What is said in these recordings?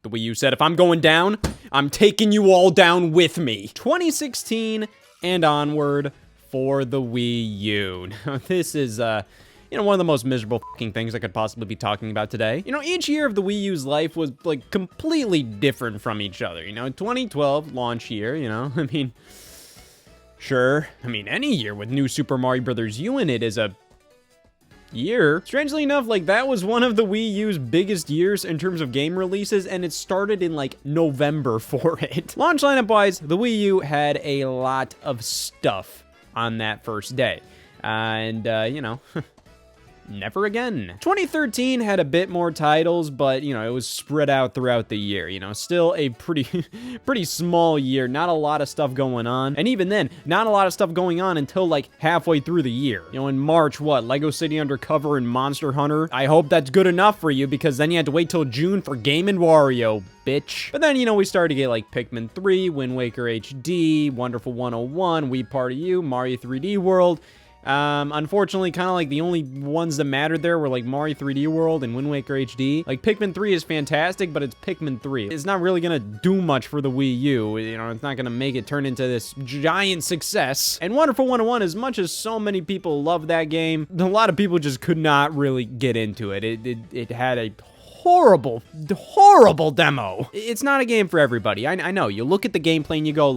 The Wii U said, if I'm going down, I'm taking you all down with me. 2016 and onward for the Wii U. Now, this is, one of the most miserable fucking things I could possibly be talking about today. Each year of the Wii U's life was, like, completely different from each other. 2012, launch year, sure. Any year with New Super Mario Bros. U in it is a year. Strangely enough, that was one of the Wii U's biggest years in terms of game releases, and it started in, November for it. Launch lineup-wise, the Wii U had a lot of stuff on that first day. And, never again. 2013 had a bit more titles, but, it was spread out throughout the year. Still a pretty small year. Not a lot of stuff going on. And even then, not a lot of stuff going on until, halfway through the year. In March, Lego City Undercover and Monster Hunter? I hope that's good enough for you, because then you had to wait till June for Game & Wario, bitch. But then, we started to get, Pikmin 3, Wind Waker HD, Wonderful 101, Wii Party U, Mario 3D World. Unfortunately, kind of the only ones that mattered there were Mario 3D World and Wind Waker HD. Pikmin 3 is fantastic, but it's Pikmin 3. It's not really gonna do much for the Wii U. It's not gonna make it turn into this giant success. And Wonderful 101, as much as so many people love that game, a lot of people just could not really get into it. It had a horrible demo. It's not a game for everybody. I know. You look at the gameplay and you go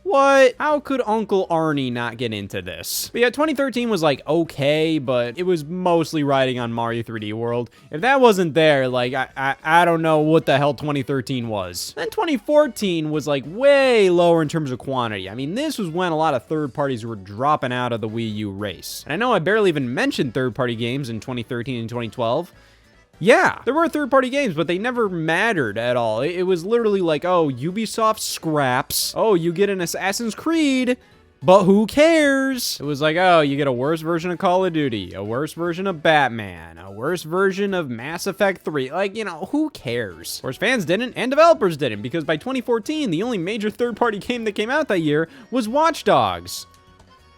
what? How could Uncle Arnie not get into this? But yeah, 2013 was okay, but it was mostly riding on Mario 3D World. If that wasn't there, I don't know what the hell 2013 was. Then 2014 was way lower in terms of quantity. This was when a lot of third parties were dropping out of the Wii U race. And I know I barely even mentioned third party games in 2013 and 2012. Yeah, there were third-party games, but they never mattered at all. It was literally oh, Ubisoft scraps. Oh, you get an Assassin's Creed, but who cares? It was oh, you get a worse version of Call of Duty, a worse version of Batman, a worse version of Mass Effect 3. Who cares? Of course, fans didn't, and developers didn't, because by 2014, the only major third-party game that came out that year was Watch Dogs.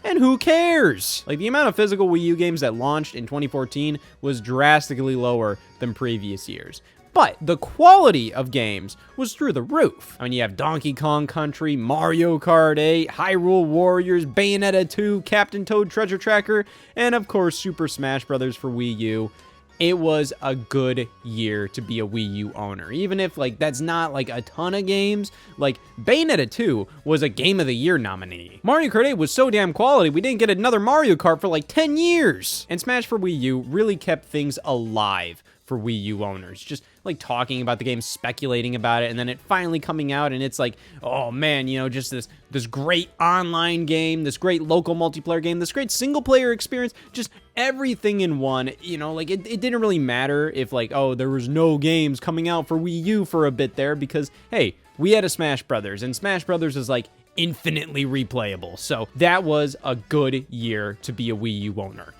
And who cares? The amount of physical Wii U games that launched in 2014 was drastically lower than previous years. But the quality of games was through the roof. You have Donkey Kong Country, Mario Kart 8, Hyrule Warriors, Bayonetta 2, Captain Toad Treasure Tracker, and of course Super Smash Bros. For Wii U. It was a good year to be a Wii U owner. Even if, that's not, a ton of games. Bayonetta 2 was a Game of the Year nominee. Mario Kart 8 was so damn quality, we didn't get another Mario Kart for, 10 years. And Smash for Wii U really kept things alive for Wii U owners. Just, talking about the game, speculating about it, and then it finally coming out, and it's oh man, just this great online game, this great local multiplayer game, this great single-player experience, just everything in one. It didn't really matter if, oh, there was no games coming out for Wii U for a bit there, because, hey, we had a Smash Brothers, and Smash Brothers is, infinitely replayable. So that was a good year to be a Wii U owner.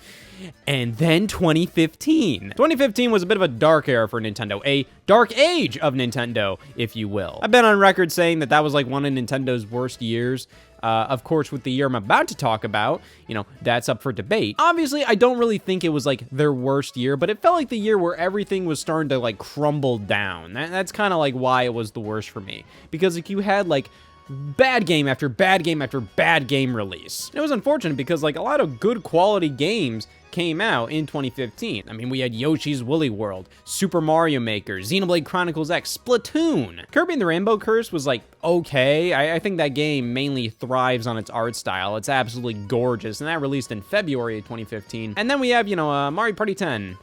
And then 2015. 2015 was a bit of a dark era for Nintendo, a dark age of Nintendo, if you will. I've been on record saying that was one of Nintendo's worst years. Of course, with the year I'm about to talk about, that's up for debate. Obviously, I don't really think it was their worst year, but it felt like the year where everything was starting to crumble down. That's kind of why it was the worst for me. Because you had bad game after bad game after bad game release. It was unfortunate because a lot of good quality games came out in 2015. We had Yoshi's Woolly World, Super Mario Maker, Xenoblade Chronicles X, Splatoon. Kirby and the Rainbow Curse was okay. I think that game mainly thrives on its art style. It's absolutely gorgeous, and that released in February of 2015. And then we have, Mario Party 10.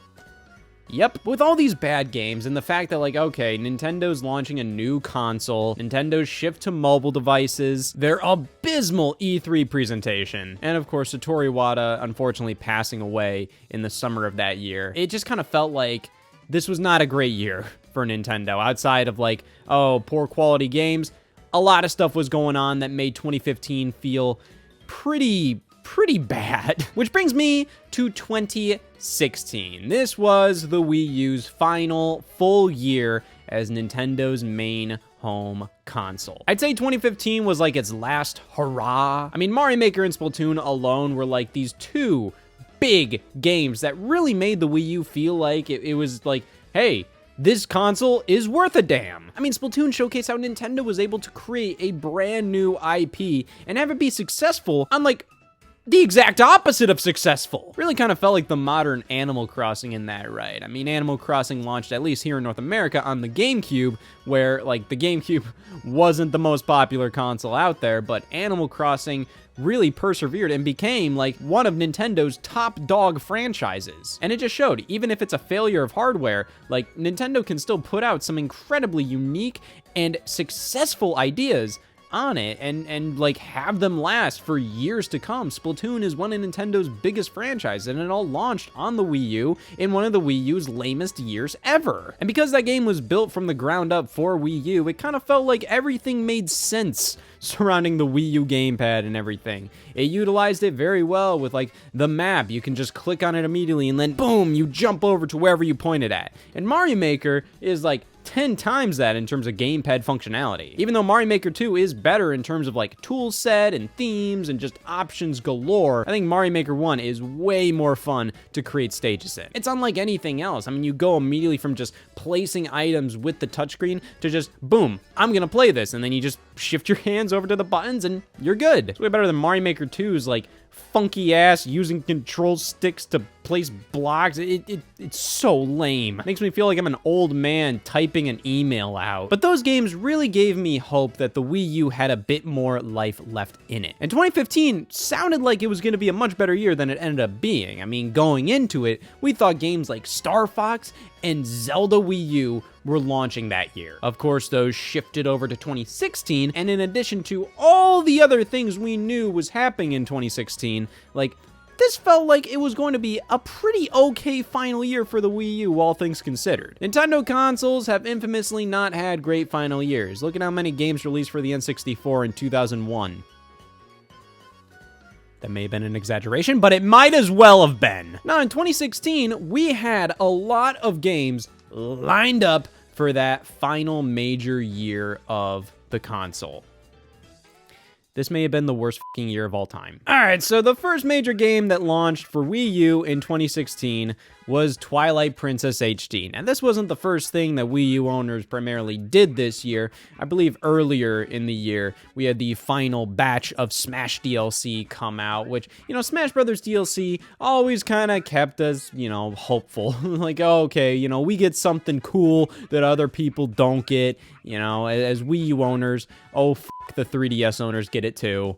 Yep, with all these bad games and the fact that okay, Nintendo's launching a new console, Nintendo's shift to mobile devices, their abysmal E3 presentation, and of course Satoru Iwata unfortunately passing away in the summer of that year, it just kind of felt like this was not a great year for Nintendo. Outside of oh, poor quality games, a lot of stuff was going on that made 2015 feel pretty bad. Which brings me to 2016. This was the Wii U's final full year as Nintendo's main home console. I'd say 2015 was its last hurrah. Mario Maker and Splatoon alone were these two big games that really made the Wii U feel like it was hey, this console is worth a damn. I mean, Splatoon showcased how Nintendo was able to create a brand new IP and have it be successful, unlike the exact opposite of successful. Really kind of felt like the modern Animal Crossing in that, right? I mean, Animal Crossing launched, at least here in North America, on the GameCube, where, like, the GameCube wasn't the most popular console out there, but Animal Crossing really persevered and became, like, one of Nintendo's top dog franchises. And it just showed, even if it's a failure of hardware, like, Nintendo can still put out some incredibly unique and successful ideas on it and like have them last for years to come. Splatoon is one of Nintendo's biggest franchises, and it all launched on the Wii U in one of the Wii U's lamest years ever. And because that game was built from the ground up for Wii U, it kind of felt like everything made sense surrounding the Wii U gamepad and everything. It utilized it very well with like the map. You can just click on it immediately and then boom, you jump over to wherever you pointed at. And Mario Maker is like 10 times that in terms of gamepad functionality. Even though Mario Maker 2 is better in terms of like tool set and themes and just options galore, I think Mario Maker 1 is way more fun to create stages in. It's unlike anything else. I mean, you go immediately from just placing items with the touchscreen to just, boom, I'm gonna play this, and then you just shift your hands over to the buttons and you're good. It's way better than Mario Maker 2's like funky ass using control sticks to place blocks. It's so lame. It makes me feel like I'm an old man typing an email out. But those games really gave me hope that the Wii U had a bit more life left in it. And 2015 sounded like it was going to be a much better year than it ended up being. I mean, going into it, we thought games like Star Fox and Zelda Wii U were launching that year. Of course, those shifted over to 2016, and in addition to all the other things we knew was happening in 2016, like, this felt like it was going to be a pretty okay final year for the Wii U, all things considered. Nintendo consoles have infamously not had great final years. Look at how many games released for the N64 in 2001. That may have been an exaggeration, but it might as well have been. Now, in 2016, we had a lot of games lined up for that final major year of the console. This may have been the worst fucking year of all time. All right, so the first major game that launched for Wii U in 2016 was Twilight Princess HD. Now, this wasn't the first thing that Wii U owners primarily did this year. I believe earlier in the year, we had the final batch of Smash DLC come out, which, you know, Smash Brothers DLC always kind of kept us, you know, hopeful. Like, oh, okay, you know, we get something cool that other people don't get, you know, as Wii U owners. Oh, the 3DS owners get it too.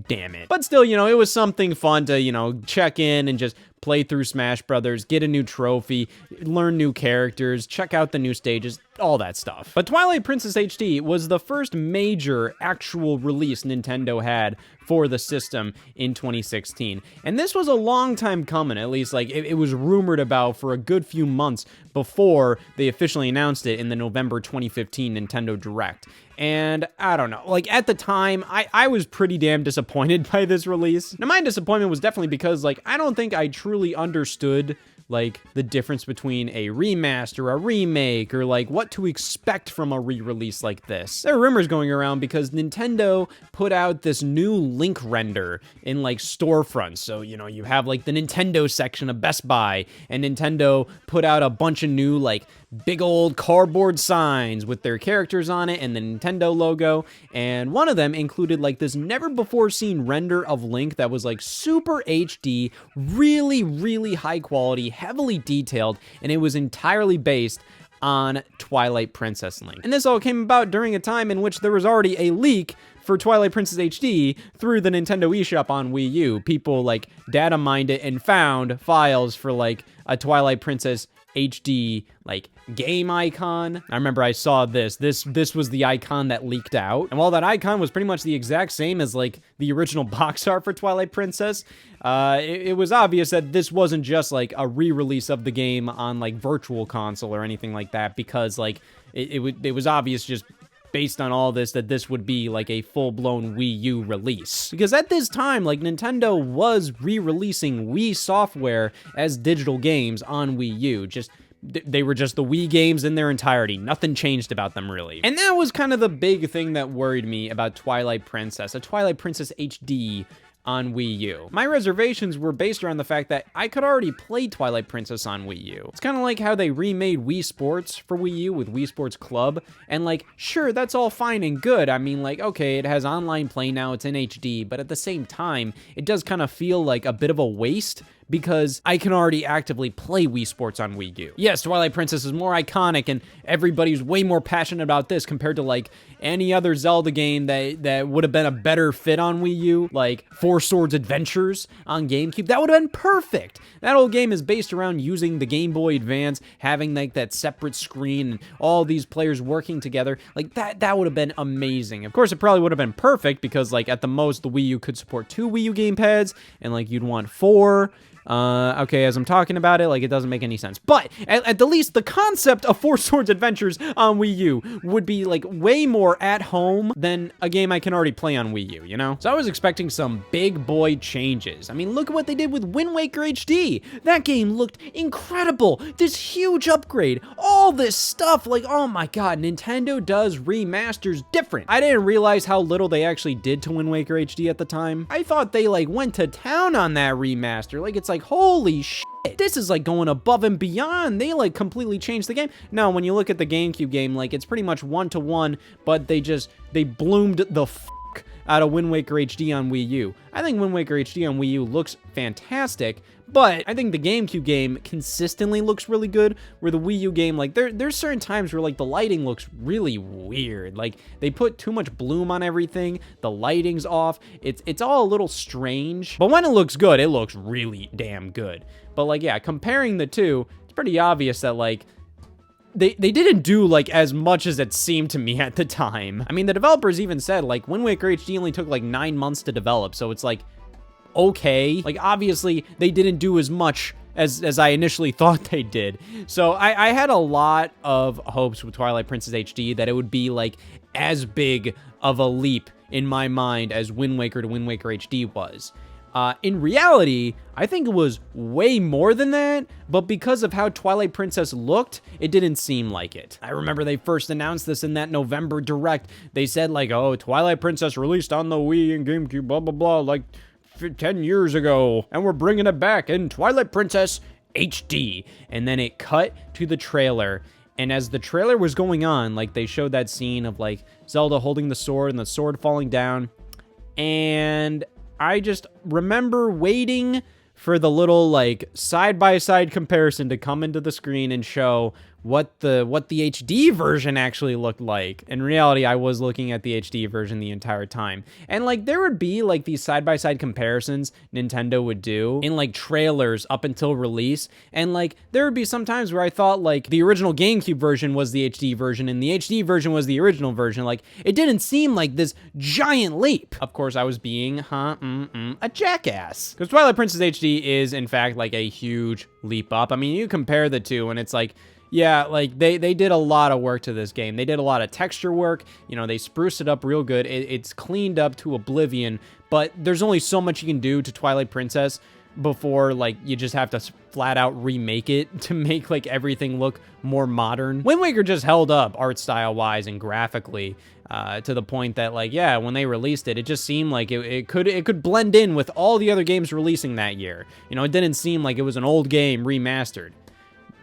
Damn it. But still, you know, it was something fun to, you know, check in and just play through Smash Brothers, get a new trophy, learn new characters, check out the new stages, all that stuff. But Twilight Princess HD was the first major actual release Nintendo had for the system in 2016. And this was a long time coming, at least like it was rumored about for a good few months before they officially announced it in the November 2015 Nintendo Direct. And I don't know, like at the time, I was pretty damn disappointed by this release. Now my disappointment was definitely because like, I don't think I truly understood like the difference between a remaster, a remake, or like what to expect from a re-release like this. There are rumors going around because Nintendo put out this new Link render in like storefronts. So, you know, you have like the Nintendo section of Best Buy, and Nintendo put out a bunch of new like big old cardboard signs with their characters on it and the Nintendo logo. And one of them included like this never before seen render of Link that was like super HD, really, really high quality, heavily detailed, and it was entirely based on Twilight Princess Link. And this all came about during a time in which there was already a leak for Twilight Princess HD through the Nintendo eShop on Wii U. People like data mined it and found files for like a Twilight Princess HD like game icon. I remember I saw this was the icon that leaked out, and while that icon was pretty much the exact same as like the original box art for Twilight Princess, it was obvious that this wasn't just like a re-release of the game on like virtual console or anything like that, because like it was obvious just based on all this that this would be like a full-blown Wii U release. Because at this time, like Nintendo was re-releasing Wii software as digital games on Wii U. Just they were just the Wii games in their entirety. Nothing changed about them really. And that was kind of the big thing that worried me about Twilight Princess. A Twilight Princess HD on Wii U. My reservations were based around the fact that I could already play Twilight Princess on Wii U. It's kind of like how they remade Wii Sports for Wii U with Wii Sports Club, and like, sure, that's all fine and good. I mean, like, okay, it has online play now, it's in HD, but at the same time, it does kind of feel like a bit of a waste because I can already actively play Wii Sports on Wii U. Yes, Twilight Princess is more iconic and everybody's way more passionate about this compared to like any other Zelda game that would have been a better fit on Wii U, like Four Swords Adventures on GameCube. That would have been perfect. That whole game is based around using the Game Boy Advance, having like that separate screen and all these players working together. Like that would have been amazing. Of course, it probably would have been perfect because like at the most the Wii U could support 2 Wii U gamepads and like you'd want 4. Okay, as I'm talking about it, like, it doesn't make any sense. But, at the least, the concept of Four Swords Adventures on Wii U would be, like, way more at home than a game I can already play on Wii U, you know? So I was expecting some big boy changes. I mean, look at what they did with Wind Waker HD. That game looked incredible. This huge upgrade. All this stuff. Like, oh my god, Nintendo does remasters different. I didn't realize how little they actually did to Wind Waker HD at the time. I thought they, like, went to town on that remaster. Like, it's like, holy shit, this is like going above and beyond. They like completely changed the game. Now, when you look at the GameCube game, like it's pretty much 1-to-1, but they bloomed the fuck out of Wind Waker HD on Wii U. I think Wind Waker HD on Wii U looks fantastic, but I think the GameCube game consistently looks really good, where the Wii U game, like, there's certain times where, like, the lighting looks really weird. Like, they put too much bloom on everything, the lighting's off, it's all a little strange. But when it looks good, it looks really damn good. But, like, yeah, comparing the two, it's pretty obvious that, like, they didn't do, like, as much as it seemed to me at the time. I mean, the developers even said, like, Wind Waker HD only took, like, 9 months to develop, so it's, like, okay. Like, obviously, they didn't do as much as I initially thought they did. So I had a lot of hopes with Twilight Princess HD that it would be, like, as big of a leap in my mind as Wind Waker to Wind Waker HD was. In reality, I think it was way more than that, but because of how Twilight Princess looked, it didn't seem like it. I remember they first announced this in that November Direct. They said, like, oh, Twilight Princess released on the Wii and GameCube, blah, blah, blah, like 10 years ago, and we're bringing it back in Twilight Princess HD. And then it cut to the trailer, and as the trailer was going on, like, they showed that scene of, like, Zelda holding the sword and the sword falling down, and I just remember waiting for the little, like, side-by-side comparison to come into the screen and show what the HD version actually looked like. In reality, I was looking at the HD version the entire time. And, like, there would be, like, these side-by-side comparisons Nintendo would do in, like, trailers up until release. And, like, there would be some times where I thought, like, the original GameCube version was the HD version and the HD version was the original version. Like, it didn't seem like this giant leap. Of course, I was being, a jackass. Because Twilight Princess HD is, in fact, like, a huge leap up. I mean, you compare the two and it's like, yeah, like, they did a lot of work to this game. They did a lot of texture work. You know, they spruced it up real good. It's cleaned up to oblivion, but there's only so much you can do to Twilight Princess before, like, you just have to flat out remake it to make, like, everything look more modern. Wind Waker just held up art style wise and graphically to the point that, like, yeah, when they released it, it just seemed like it could blend in with all the other games releasing that year. You know, it didn't seem like it was an old game remastered.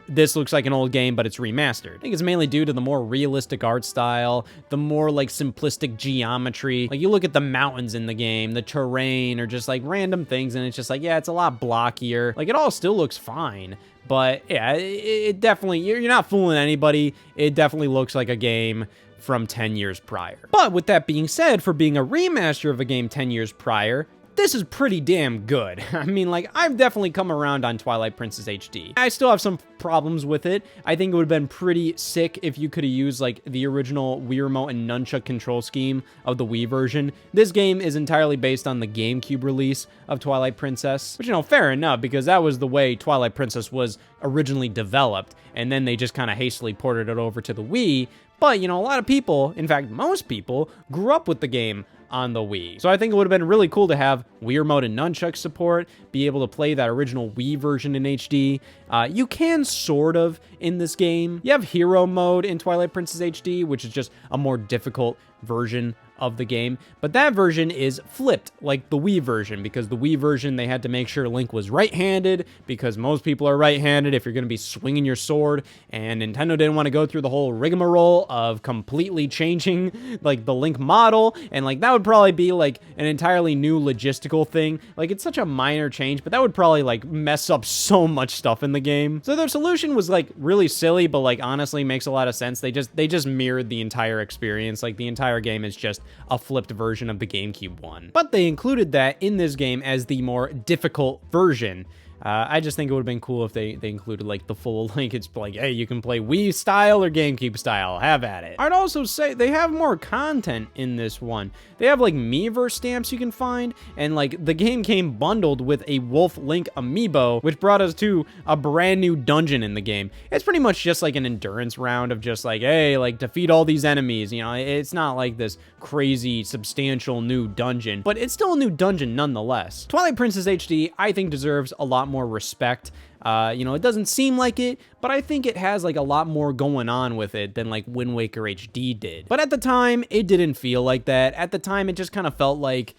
This looks like an old game, but it's remastered. I think it's mainly due to the more realistic art style, the more, like, simplistic geometry. Like, you look at the mountains in the game, the terrain, or just, like, random things, and it's just like, yeah, it's a lot blockier. Like, it all still looks fine, but, yeah, it definitely, you're not fooling anybody. It definitely looks like a game from 10 years prior. But with that being said, for being a remaster of a game 10 years prior, this is pretty damn good. I mean, like, I've definitely come around on Twilight Princess HD. I still have some problems with it. I think it would have been pretty sick if you could have used, like, the original Wii Remote and Nunchuck control scheme of the Wii version. This game is entirely based on the GameCube release of Twilight Princess, which, you know, fair enough, because that was the way Twilight Princess was originally developed, and then they just kind of hastily ported it over to the Wii. But, you know, a lot of people, in fact, most people, grew up with the game on the Wii. So I think it would have been really cool to have Wii Remote and Nunchuck support, be able to play that original Wii version in HD. You can sort of in this game. You have Hero Mode in Twilight Princess HD, which is just a more difficult version of the game, but that version is flipped, like the Wii version, because the Wii version, they had to make sure Link was right-handed, because most people are right-handed if you're going to be swinging your sword, and Nintendo didn't want to go through the whole rigmarole of completely changing, like, the Link model, and, like, that would probably be, like, an entirely new logistical thing. Like, it's such a minor change, but that would probably, like, mess up so much stuff in the game. So their solution was, like, really silly, but, like, honestly makes a lot of sense. They just mirrored the entire experience. Like, the entire game is just a flipped version of the GameCube one. But they included that in this game as the more difficult version. I just think it would have been cool if they included, like, the full, like, it's like, hey, you can play Wii style or GameCube style. Have at it. I'd also say they have more content in this one. They have, like, Miiverse stamps you can find, and, like, the game came bundled with a Wolf Link amiibo, which brought us to a brand new dungeon in the game. It's pretty much just, like, an endurance round of just, like, hey, like, defeat all these enemies, you know? It's not, like, this crazy, substantial new dungeon, but it's still a new dungeon nonetheless. Twilight Princess HD, I think, deserves a lot more respect. You know, it doesn't seem like it, but I think it has, like, a lot more going on with it than, like, Wind Waker HD did. But at the time, it didn't feel like that. At the time, it just kind of felt like,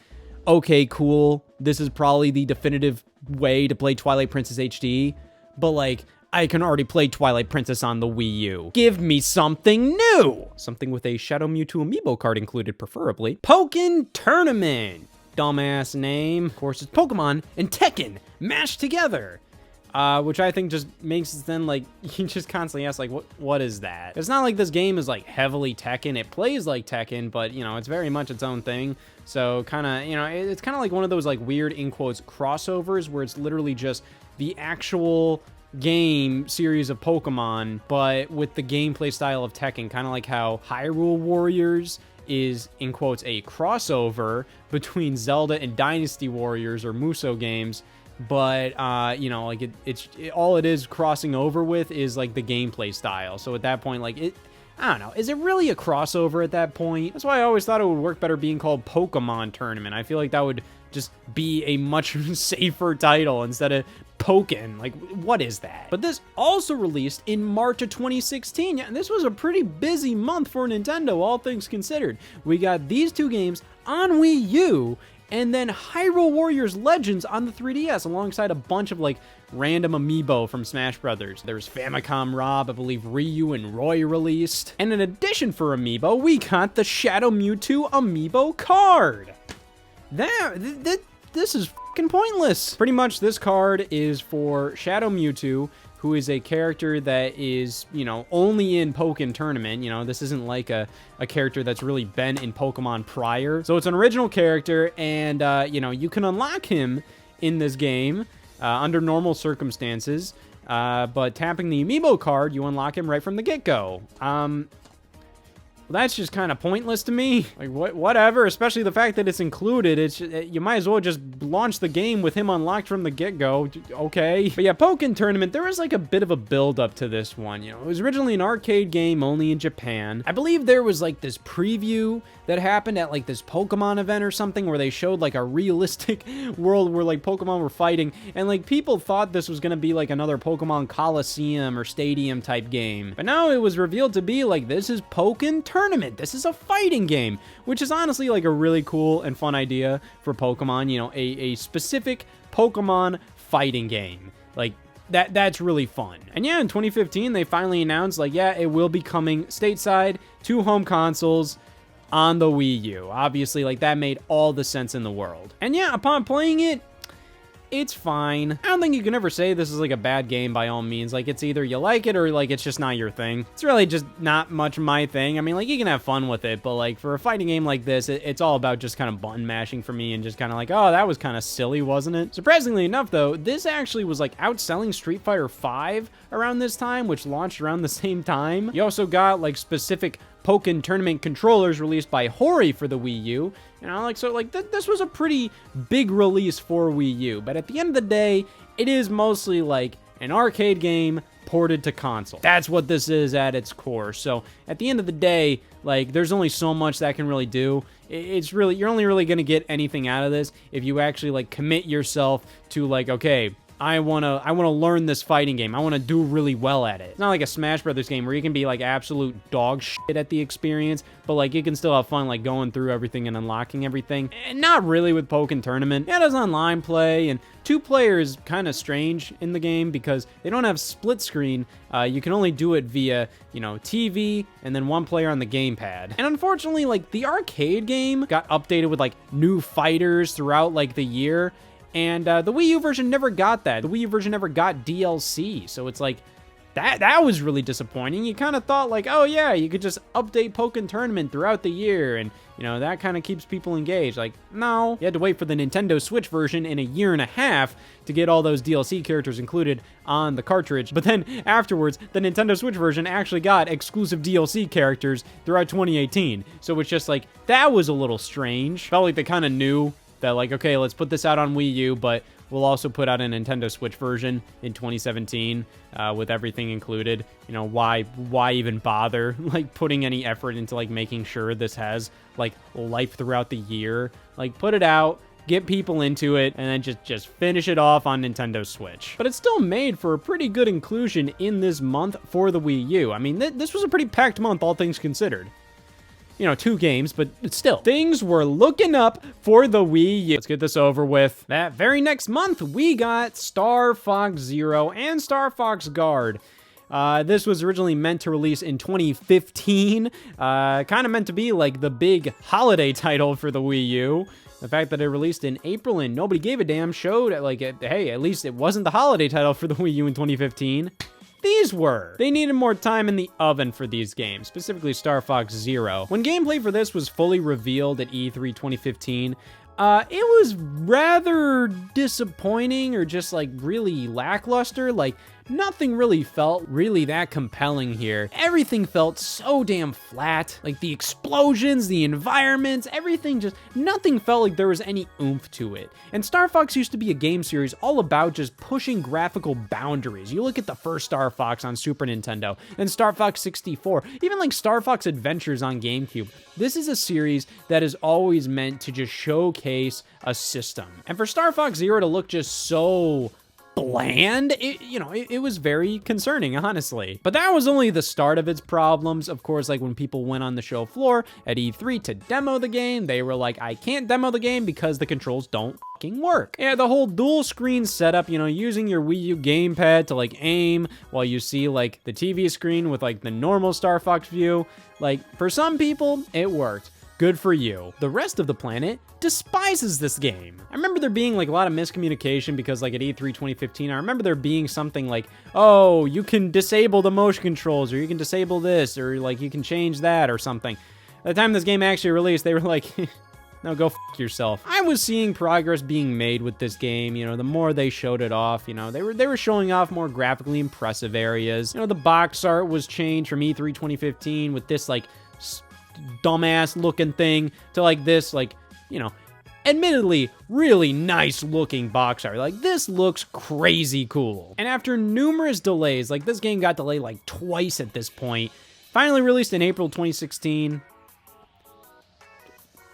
okay, cool, this is probably the definitive way to play Twilight Princess HD, but, like, I can already play Twilight Princess on the Wii U. Give me something new! Something with a Shadow Mewtwo amiibo card included, preferably. Pokken Tournament! Dumbass name. Of course, it's Pokemon and Tekken mashed together. Which I think just makes it then, like, you just constantly ask, like, what is that? It's not like this game is, like, heavily Tekken. It plays like Tekken, but, you know, it's very much its own thing. So, kind of, you know, it's kind of like one of those, like, weird, in quotes, crossovers, where it's literally just the actual game series of Pokemon, but with the gameplay style of Tekken, kind of like how Hyrule Warriors is, in quotes, a crossover between Zelda and Dynasty Warriors or Musou games, but you know, like all it is crossing over with is, like, the gameplay style. So at that point, like, I don't know, is it really a crossover at that point? That's why I always thought it would work better being called Pokemon Tournament. I feel like that would just be a much safer title instead of Pokken. Like, what is that? But this also released in March of 2016. Yeah, and this was a pretty busy month for Nintendo, all things considered. We got these two games on Wii U, and then Hyrule Warriors Legends on the 3DS, alongside a bunch of, like, random amiibo from Smash Brothers. There's Famicom Rob, I believe Ryu and Roy released. And in addition for amiibo, we got the Shadow Mewtwo amiibo card. This is fucking pointless. Pretty much this card is for Shadow Mewtwo, who is a character that is, you know, only in Pokken Tournament. You know, this isn't like a character that's really been in Pokemon prior. So it's an original character, and, you know, you can unlock him in this game under normal circumstances, but tapping the amiibo card, you unlock him right from the get-go. Well, that's just kind of pointless to me. Like, whatever, especially the fact that it's included. It's you might as well just launch the game with him unlocked from the get-go. Okay. But yeah, Pokken Tournament, there was, like, a bit of a build-up to this one. You know, it was originally an arcade game only in Japan. I believe there was, like, this preview that happened at, like, this Pokemon event or something where they showed, like, a realistic world where, like, Pokemon were fighting, and, like, people thought this was gonna be, like, another Pokemon Coliseum or Stadium type game. But now it was revealed to be, like, this is Pokken Tournament. This is a fighting game, which is honestly, like, a really cool and fun idea for Pokemon. You know, a specific Pokemon fighting game. Like, that's really fun. And yeah, in 2015, they finally announced, like, yeah, it will be coming stateside to home consoles on the Wii U. Obviously, like, that made all the sense in the world. And yeah, upon playing it, it's fine. I don't think you can ever say this is, like, a bad game by all means. Like, it's either you like it or, like, it's just not your thing. It's really just not much my thing. I mean, like, you can have fun with it, but, like, for a fighting game like this, it's all about just kind of button mashing for me and just kind of like, oh, that was kind of silly, wasn't it? Surprisingly enough, though, this actually was, like, outselling Street Fighter V around this time, which launched around the same time. You also got, like, specific Pokken Tournament controllers released by Hori for the Wii U. You know, like, so, like, this was a pretty big release for Wii U. But at the end of the day, it is mostly, like, an arcade game ported to console. That's what this is at its core. So, at the end of the day, like, there's only so much that can really do. It's really, you're only really going to get anything out of this if you actually, like, commit yourself to, like, okay, I wanna learn this fighting game. I wanna do really well at it. It's not like a Smash Brothers game where you can be like absolute dog shit at the experience, but like you can still have fun like going through everything and unlocking everything. And not really with Pokken Tournament. Yeah, it does online play, and 2 players kind of strange in the game because they don't have split screen. You can only do it via, you know, TV and then 1 player on the gamepad. And unfortunately, like the arcade game got updated with like new fighters throughout like the year. And the Wii U version never got that. The Wii U version never got DLC. So it's like, that was really disappointing. You kind of thought like, oh yeah, you could just update Pokken Tournament throughout the year. And, you know, that kind of keeps people engaged. Like, no. You had to wait for the Nintendo Switch version in a year and a half to get all those DLC characters included on the cartridge. But then afterwards, the Nintendo Switch version actually got exclusive DLC characters throughout 2018. So it's just like, that was a little strange. Felt like they kind of knew that like, okay, let's put this out on Wii U, but we'll also put out a Nintendo Switch version in 2017 with everything included. You know, why even bother like putting any effort into like making sure this has like life throughout the year? Like put it out, get people into it, and then just finish it off on Nintendo Switch. But it's still made for a pretty good inclusion in this month for the Wii U. I mean, this was a pretty packed month, all things considered. You know, 2 games, but still. Things were looking up for the Wii U. Let's get this over with. That very next month, we got Star Fox Zero and Star Fox Guard. This was originally meant to release in 2015. Kind of meant to be like the big holiday title for the Wii U. The fact that it released in April and nobody gave a damn showed like, hey, at least it wasn't the holiday title for the Wii U in 2015. These were. They needed more time in the oven for these games, specifically Star Fox Zero. When gameplay for this was fully revealed at E3 2015, it was rather disappointing or just like really lackluster. Like nothing really felt really that compelling here. Everything felt so damn flat. Like the explosions, the environments, everything just, nothing felt like there was any oomph to it. And Star Fox used to be a game series all about just pushing graphical boundaries. You look at the first Star Fox on Super Nintendo, and Star Fox 64, even like Star Fox Adventures on GameCube. This is a series that is always meant to just showcase a system. And for Star Fox Zero to look just so bland, it was very concerning, honestly. But that was only the start of its problems. Of course, like when people went on the show floor at E3 to demo the game, they were like, I can't demo the game because the controls don't fucking work. Yeah, the whole dual screen setup, you know, using your Wii U gamepad to like aim while you see like the TV screen with like the normal Star Fox view. Like for some people, it worked. Good for you. The rest of the planet despises this game. I remember there being like a lot of miscommunication because like at E3 2015, I remember there being something like, oh, you can disable the motion controls, or you can disable this, or like you can change that or something. By the time this game actually released, they were like, no, go f yourself. I was seeing progress being made with this game. You know, the more they showed it off, you know, they were showing off more graphically impressive areas. You know, the box art was changed from E3 2015 with this like dumbass looking thing to like this, like, you know, admittedly really nice looking box art. Like this looks crazy cool. And after numerous delays, like this game got delayed like twice at this point, finally released in April 2016.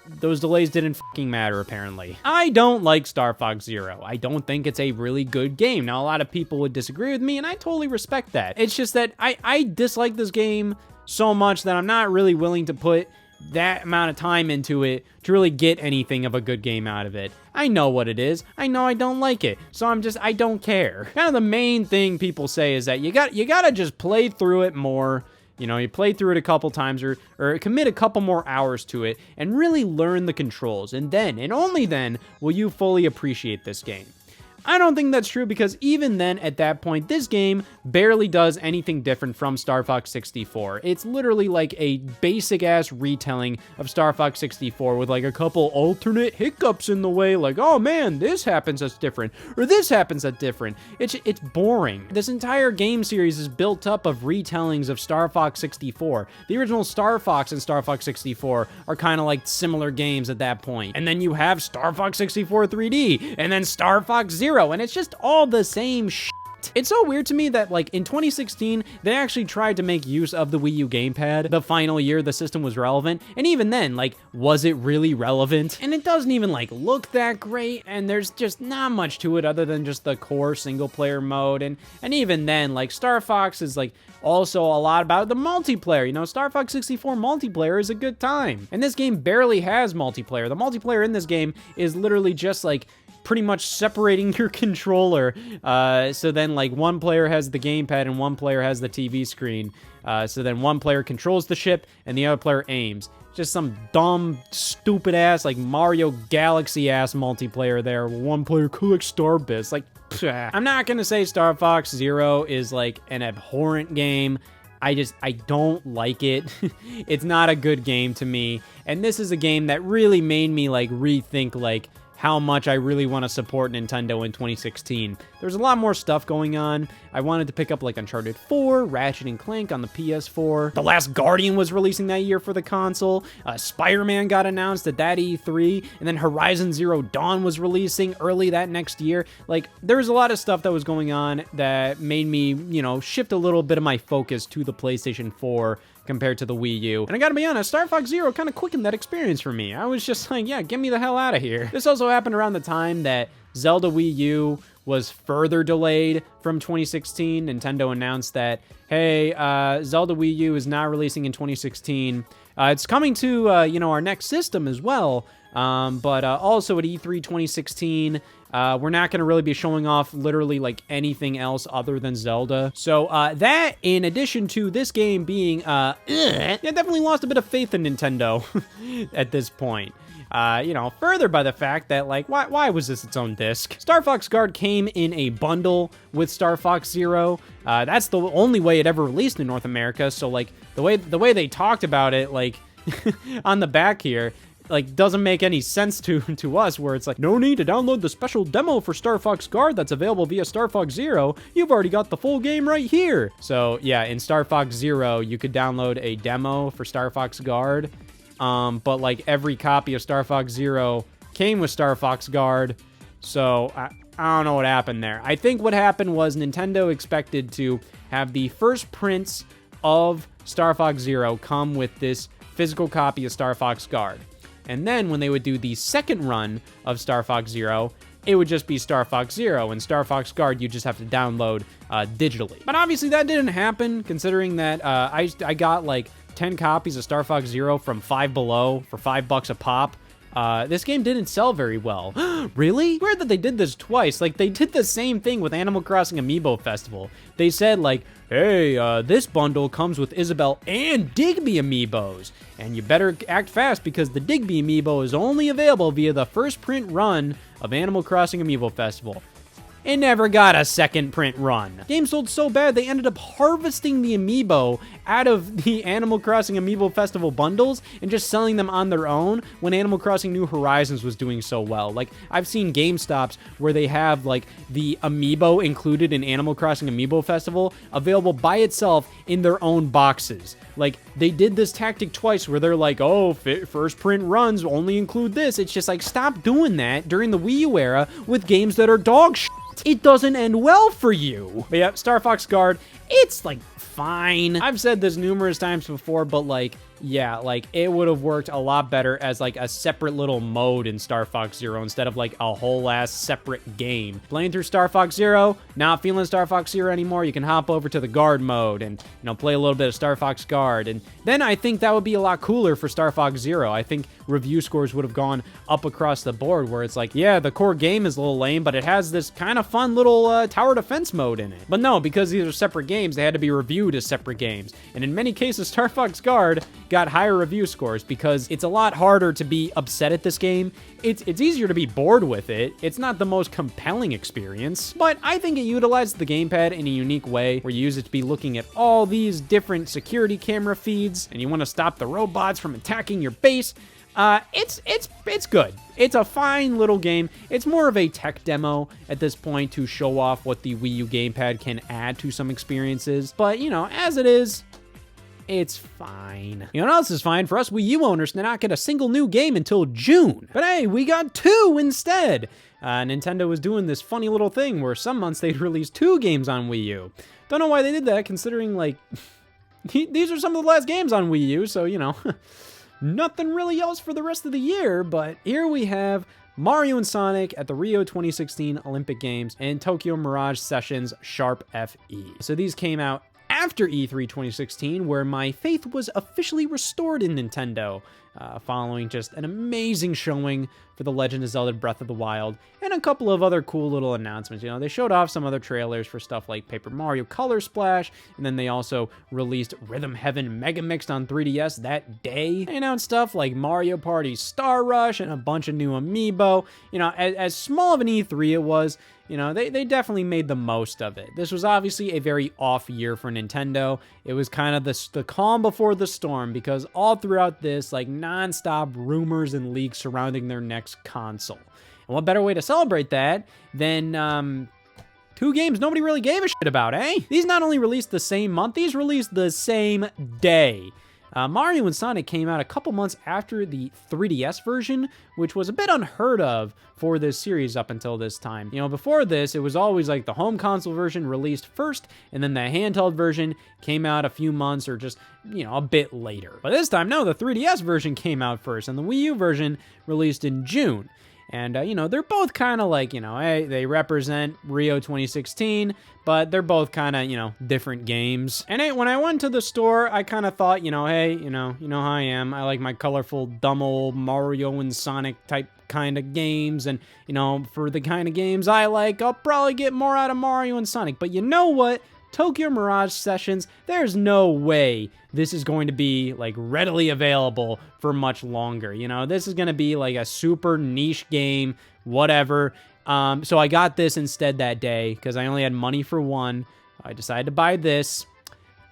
Those delays didn't fucking matter, apparently. I don't like Star Fox Zero. I don't think it's a really good game. Now, a lot of people would disagree with me, and I totally respect that. It's just that I dislike this game so much that I'm not really willing to put that amount of time into it to really get anything of a good game out of it. I know what it is. I know I don't like it. So I don't care. Kind of the main thing people say is that you gotta just play through it more. You know, you play through it a couple times or commit a couple more hours to it and really learn the controls. And then, and only then, will you fully appreciate this game. I don't think that's true because even then, at that point, this game barely does anything different from Star Fox 64. It's literally like a basic-ass retelling of Star Fox 64 with like a couple alternate hiccups in the way, like, oh man, this happens that's different, or this happens that's different. It's boring. This entire game series is built up of retellings of Star Fox 64. The original Star Fox and Star Fox 64 are kind of like similar games at that point. And then you have Star Fox 64 3D, and then Star Fox Zero, and it's just all the same shit. It's so weird to me that, like, in 2016, they actually tried to make use of the Wii U gamepad the final year the system was relevant, and even then, like, was it really relevant? And it doesn't even, like, look that great, and there's just not much to it other than just the core single-player mode, and even then, like, Star Fox is, like, also a lot about the multiplayer. You know, Star Fox 64 multiplayer is a good time, and this game barely has multiplayer. The multiplayer in this game is literally just, like, pretty much separating your controller, so then, like, one player has the gamepad and one player has the TV screen, so then one player controls the ship and the other player aims. Just some dumb, stupid-ass, like, Mario Galaxy-ass multiplayer there. One player collects star bits. Like, pfft. I'm not gonna say Star Fox Zero is, like, an abhorrent game. I don't like it. It's not a good game to me. And this is a game that really made me, like, rethink, like, how much I really want to support Nintendo in 2016. There's a lot more stuff going on. I wanted to pick up, like, Uncharted 4, Ratchet & Clank on the PS4. The Last Guardian was releasing that year for the console. Spider-Man got announced at that E3, and then Horizon Zero Dawn was releasing early that next year. Like, there was a lot of stuff that was going on that made me, you know, shift a little bit of my focus to the PlayStation 4 compared to the Wii U. And I gotta be honest, Star Fox Zero kind of quickened that experience for me. I was just like, yeah, get me the hell out of here. This also happened around the time that Zelda Wii U was further delayed from 2016. Nintendo announced that, hey, Zelda Wii U is not releasing in 2016. It's coming to, you know, our next system as well, but also at E3 2016, we're not going to really be showing off literally, like, anything else other than Zelda. So, that, in addition to this game being, I definitely lost a bit of faith in Nintendo at this point. You know, further by the fact that, like, why was this its own disc? Star Fox Guard came in a bundle with Star Fox Zero. That's the only way it ever released in North America, so, like, the way they talked about it, like, on the back here, like, doesn't make any sense to us, where it's like, no need to download the special demo for Star Fox Guard that's available via Star Fox Zero. You've already got the full game right here. So, yeah, in Star Fox Zero, you could download a demo for Star Fox Guard, but, like, every copy of Star Fox Zero came with Star Fox Guard, so I don't know what happened there. I think what happened was Nintendo expected to have the first prints of Star Fox Zero come with this physical copy of Star Fox Guard. And then when they would do the second run of Star Fox Zero, it would just be Star Fox Zero, and Star Fox Guard you just have to download digitally. But obviously that didn't happen, considering that I got like 10 copies of Star Fox Zero from Five Below for $5 a pop. This game didn't sell very well. Really? Weird that they did this twice. Like, they did the same thing with Animal Crossing Amiibo Festival. They said, like, hey, this bundle comes with Isabelle and Digby Amiibos, and you better act fast because the Digby Amiibo is only available via the first print run of Animal Crossing Amiibo Festival. It never got a second print run. The game sold so bad, they ended up harvesting the amiibo out of the Animal Crossing Amiibo Festival bundles and just selling them on their own when Animal Crossing New Horizons was doing so well. Like, I've seen GameStops where they have, like, the amiibo included in Animal Crossing Amiibo Festival available by itself in their own boxes. Like, they did this tactic twice where they're like, oh, first print runs only include this. It's just like, stop doing that during the Wii U era with games that are dog shit. It doesn't end well for you. But yeah, Star Fox Guard, it's, like, fine. I've said this numerous times before, but, like, yeah, like, it would have worked a lot better as, like, a separate little mode in Star Fox Zero instead of, like, a whole-ass separate game. Playing through Star Fox Zero, not feeling Star Fox Zero anymore, you can hop over to the Guard mode and, you know, play a little bit of Star Fox Guard. And then I think that would be a lot cooler for Star Fox Zero. I think review scores would have gone up across the board where it's like, yeah, the core game is a little lame, but it has this kind of fun little tower defense mode in it. But no, because these are separate games, they had to be reviewed as separate games. And in many cases, Star Fox Guard got higher review scores because it's a lot harder to be upset at this game. It's easier to be bored with it. It's not the most compelling experience, but I think it utilizes the gamepad in a unique way where you use it to be looking at all these different security camera feeds and you want to stop the robots from attacking your base. It's good. It's a fine little game. It's more of a tech demo at this point to show off what the Wii U gamepad can add to some experiences. But, you know, as it is, It's fine. You know what else is fine? For us Wii U owners to not get a single new game until June. But hey, we got 2 instead. Nintendo was doing this funny little thing where some months they'd release 2 games on Wii U. Don't know why they did that, considering, like, these are some of the last games on Wii U, so, you know, nothing really else for the rest of the year. But here we have Mario and Sonic at the Rio 2016 Olympic Games and Tokyo Mirage Sessions Sharp FE. So these came out after E3 2016, where my faith was officially restored in Nintendo, following just an amazing showing for The Legend of Zelda Breath of the Wild, and a couple of other cool little announcements. You know, they showed off some other trailers for stuff like Paper Mario Color Splash, and then they also released Rhythm Heaven Mega Mixed on 3DS that day. They announced stuff like Mario Party Star Rush and a bunch of new amiibo. You know, as small of an E3 it was, you know, they definitely made the most of it. This was obviously a very off year for Nintendo. It was kind of the calm before the storm, because all throughout this, like, non-stop rumors and leaks surrounding their next console. And what better way to celebrate that than 2 games nobody really gave a shit about, eh? These not only released the same month, these released the same day. Mario and Sonic came out a couple months after the 3DS version, which was a bit unheard of for this series up until this time. You know, before this, it was always like the home console version released first, and then the handheld version came out a few months or just, you know, a bit later. But this time, no, the 3DS version came out first, and the Wii U version released in June. And, you know, they're both kind of like, you know, hey, they represent Rio 2016, but they're both kind of, you know, different games. And hey, when I went to the store, I kind of thought, you know, hey, you know how I am. I like my colorful, dumb old Mario and Sonic type kind of games. And, you know, for the kind of games I like, I'll probably get more out of Mario and Sonic. But you know what? Tokyo Mirage Sessions, there's no way this is going to be, like, readily available for much longer. You know, this is going to be like a super niche game, whatever. So I got this instead that day because I only had money for one. I decided to buy this.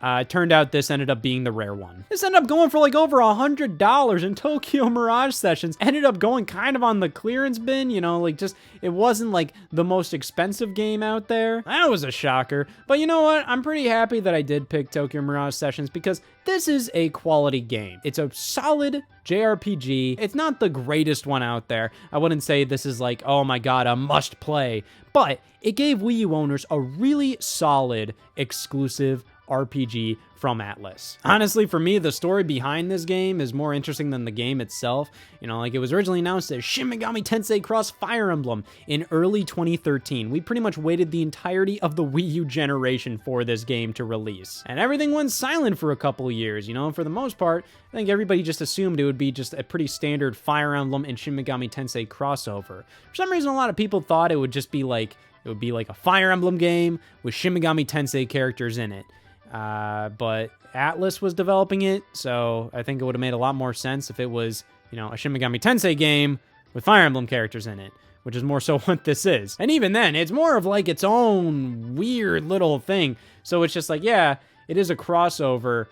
It turned out this ended up being the rare one. This ended up going for like over $100, and Tokyo Mirage Sessions ended up going kind of on the clearance bin, you know, like just, it wasn't like the most expensive game out there. That was a shocker. But you know what? I'm pretty happy that I did pick Tokyo Mirage Sessions because this is a quality game. It's a solid JRPG. It's not the greatest one out there. I wouldn't say this is like, oh my god, a must play, but it gave Wii U owners a really solid exclusive RPG from Atlas. Honestly, for me, the story behind this game is more interesting than the game itself. You know, like, it was originally announced as Shin Megami Tensei Cross Fire Emblem in early 2013. We pretty much waited the entirety of the Wii U generation for this game to release. And everything went silent for a couple years, you know, for the most part. I think everybody just assumed it would be just a pretty standard Fire Emblem and Shin Megami Tensei crossover. For some reason, a lot of people thought it would just be like, a Fire Emblem game with Shin Megami Tensei characters in it. But Atlas was developing it, so I think it would have made a lot more sense if it was, you know, a Shin Megami Tensei game with Fire Emblem characters in it, which is more so what this is. And even then, it's more of like its own weird little thing. So it's just like, yeah, it is a crossover,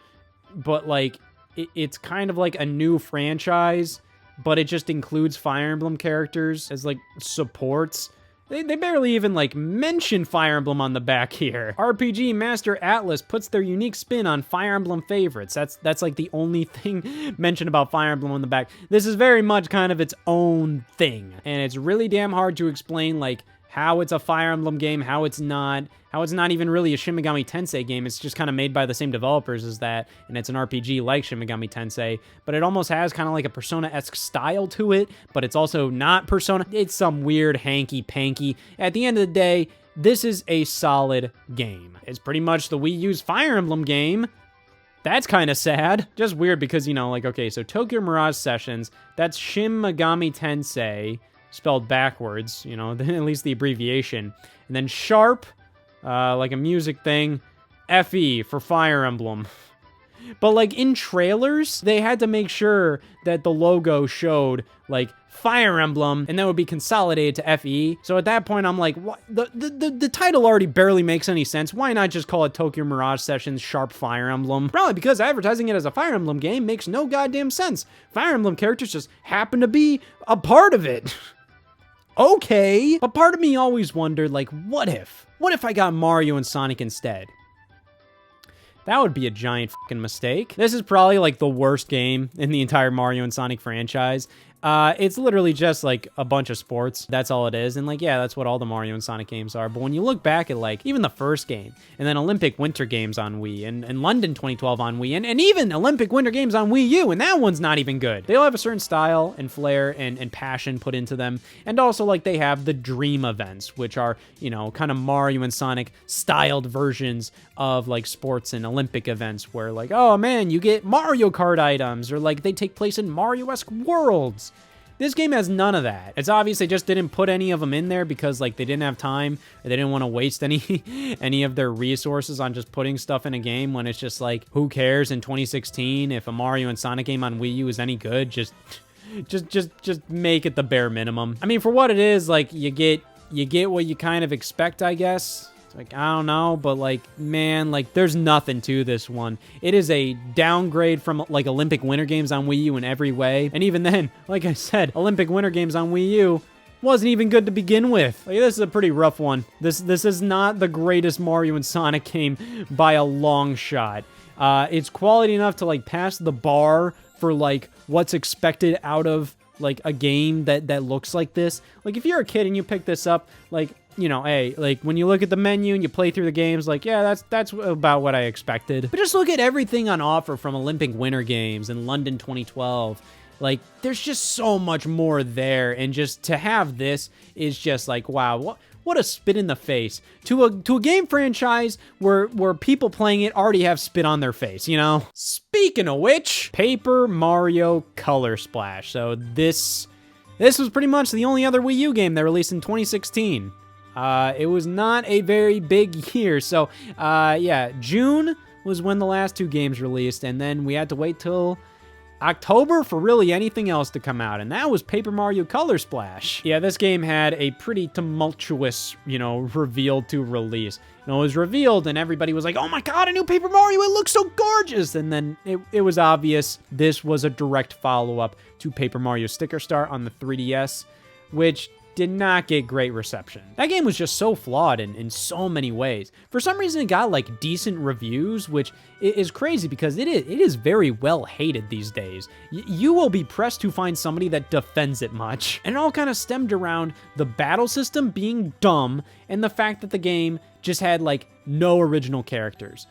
but like, it's kind of like a new franchise, but it just includes Fire Emblem characters as like supports. They barely even, like, mention Fire Emblem on the back here. RPG Master Atlas puts their unique spin on Fire Emblem favorites. That's like the only thing mentioned about Fire Emblem on the back. This is very much kind of its own thing. And it's really damn hard to explain, like, how it's a Fire Emblem game, how it's not even really a Shin Megami Tensei game. It's just kind of made by the same developers as that, and it's an RPG like Shin Megami Tensei, but it almost has kind of like a Persona-esque style to it, but it's also not Persona. It's some weird hanky-panky. At the end of the day, this is a solid game. It's pretty much the Wii U's Fire Emblem game. That's kind of sad. Just weird because, you know, like, okay, so Tokyo Mirage Sessions, that's Shin Megami Tensei, spelled backwards, you know, at least the abbreviation. And then Sharp, like a music thing, FE for Fire Emblem. But like in trailers, they had to make sure that the logo showed like Fire Emblem, and that would be consolidated to FE. So at that point, I'm like, what? The title already barely makes any sense. Why not just call it Tokyo Mirage Sessions Sharp Fire Emblem? Probably because advertising it as a Fire Emblem game makes no goddamn sense. Fire Emblem characters just happen to be a part of it. Okay, but part of me always wondered, like, what if I got Mario and Sonic instead? That would be a giant fucking mistake. This is probably like the worst game in the entire Mario and Sonic franchise. It's literally just like a bunch of sports. That's all it is. And like, yeah, that's what all the Mario and Sonic games are. But when you look back at like even the first game and then Olympic Winter Games on Wii and London 2012 on Wii and even Olympic Winter Games on Wii U, and that one's not even good. They all have a certain style and flair and passion put into them. And also like they have the Dream events, which are, you know, kind of Mario and Sonic styled versions of like sports and Olympic events where like, oh man, you get Mario Kart items or like they take place in Mario-esque worlds. This game has none of that. It's obvious they just didn't put any of them in there because like they didn't have time or they didn't want to waste any of their resources on just putting stuff in a game when it's just like, who cares in 2016 if a Mario and Sonic game on Wii U is any good? Just make it the bare minimum. I mean, for what it is, like you get what you kind of expect, I guess. It's like, I don't know, but like, man, like there's nothing to this one. It is a downgrade from like Olympic Winter Games on Wii U in every way. And even then, like I said, Olympic Winter Games on Wii U wasn't even good to begin with. Like, this is a pretty rough one. This is not the greatest Mario and Sonic game by a long shot. It's quality enough to like pass the bar for like what's expected out of like a game that looks like this. Like if you're a kid and you pick this up, like, you know, hey, like when you look at the menu and you play through the games, like, yeah, that's about what I expected. But just look at everything on offer from Olympic Winter Games and London 2012. Like, there's just so much more there, and just to have this is just like, wow, what a spit in the face to a game franchise where people playing it already have spit on their face, you know? Speaking of which, Paper Mario Color Splash. So this was pretty much the only other Wii U game they released in 2016. It was not a very big year. So, yeah, June was when the last two games released, and then we had to wait till October for really anything else to come out, and that was Paper Mario Color Splash. Yeah, this game had a pretty tumultuous, you know, reveal to release. You know, it was revealed, and everybody was like, oh my god, a new Paper Mario, it looks so gorgeous! And then it was obvious this was a direct follow-up to Paper Mario Sticker Star on the 3DS, which did not get great reception. That game was just so flawed in so many ways. For some reason, it got like decent reviews, which is crazy because it is very well hated these days. You will be pressed to find somebody that defends it much. And it all kind of stemmed around the battle system being dumb and the fact that the game just had like no original characters.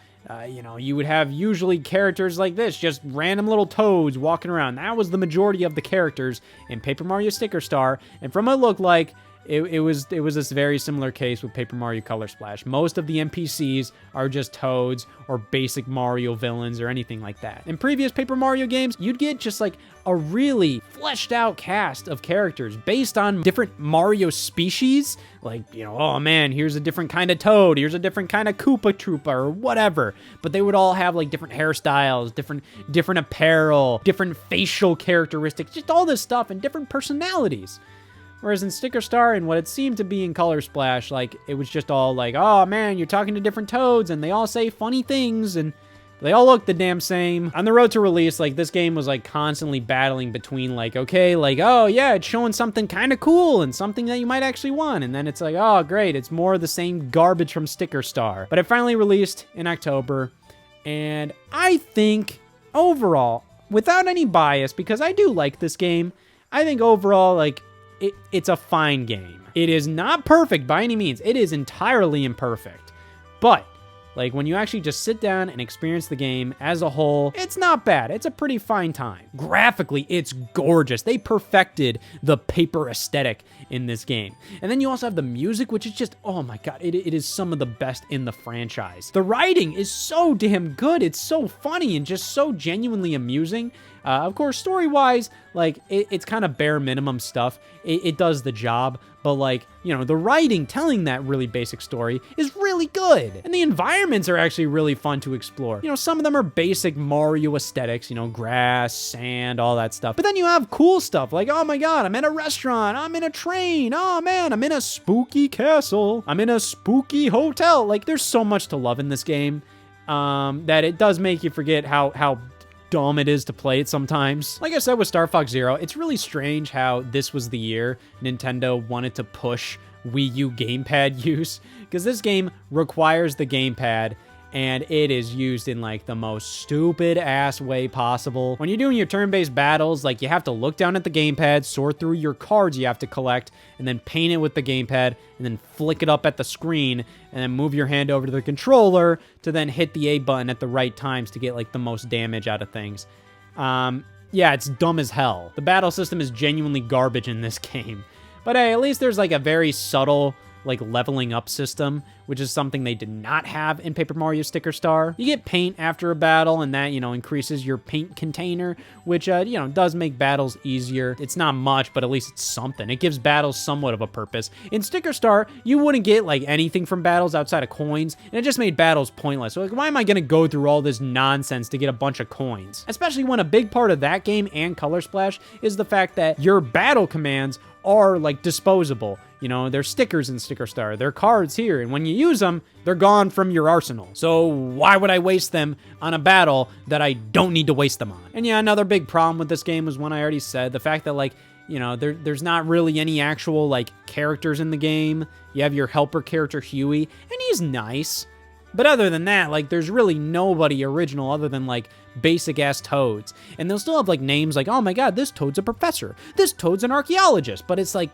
You know, you would have usually characters like this, just random little toads walking around. That was the majority of the characters in Paper Mario Sticker Star, and from what it looked like, it was this very similar case with Paper Mario Color Splash. Most of the NPCs are just toads or basic Mario villains or anything like that. In previous Paper Mario games, you'd get just like a really fleshed out cast of characters based on different Mario species. Like, you know, oh man, here's a different kind of toad, here's a different kind of Koopa Troopa or whatever. But they would all have like different hairstyles, different apparel, different facial characteristics, just all this stuff and different personalities. Whereas in Sticker Star and what it seemed to be in Color Splash, like, it was just all like, oh man, you're talking to different toads and they all say funny things and they all look the damn same. On the road to release, like, this game was like constantly battling between like, okay, like, oh yeah, it's showing something kind of cool and something that you might actually want. And then it's like, oh great, it's more of the same garbage from Sticker Star. But it finally released in October. And I think overall, without any bias, because I do like this game, I think overall, like, it's a fine game. It is not perfect by any means. It is entirely imperfect. But, like, when you actually just sit down and experience the game as a whole, it's not bad. It's a pretty fine time. Graphically, it's gorgeous. They perfected the paper aesthetic in this game. And then you also have the music, which is just, oh my god, it is some of the best in the franchise. The writing is so damn good. It's so funny and just so genuinely amusing. Of course, story-wise, like, it's kind of bare minimum stuff. It does the job, but, like, you know, the writing telling that really basic story is really good. And the environments are actually really fun to explore. You know, some of them are basic Mario aesthetics, you know, grass, sand, all that stuff. But then you have cool stuff, like, oh my god, I'm in a restaurant, I'm in a train, oh man, I'm in a spooky castle, I'm in a spooky hotel. Like, there's so much to love in this game, that it does make you forget how dumb it is to play it sometimes. Like I said with Star Fox Zero, it's really strange how this was the year Nintendo wanted to push Wii U gamepad use, because this game requires the gamepad, and it is used in like the most stupid ass way possible. When you're doing your turn-based battles, like you have to look down at the gamepad, sort through your cards you have to collect, and then paint it with the gamepad, and then flick it up at the screen, and then move your hand over to the controller to then hit the A button at the right times to get like the most damage out of things. Yeah, it's dumb as hell. The battle system is genuinely garbage in this game. But hey, at least there's like a very subtle like leveling up system, which is something they did not have in Paper Mario Sticker Star. You get paint after a battle, and that, increases your paint container, which, does make battles easier. It's not much, but at least it's something. It gives battles somewhat of a purpose. In Sticker Star, you wouldn't get, like, anything from battles outside of coins, and it just made battles pointless. So, like, why am I gonna go through all this nonsense to get a bunch of coins? Especially when a big part of that game and Color Splash is the fact that your battle commands are, like, disposable. They're stickers in Sticker Star. They're cards here, and when you use them, they're gone from your arsenal. So why would I waste them on a battle that I don't need to waste them on? And yeah, another big problem with this game was one I already said, the fact that, like, there's not really any actual, like, characters in the game. You have your helper character, Huey, and he's nice. But other than that, like, there's really nobody original other than, like, basic-ass Toads. And they'll still have, like, names like, oh my god, this Toad's a professor. This Toad's an archaeologist. But it's like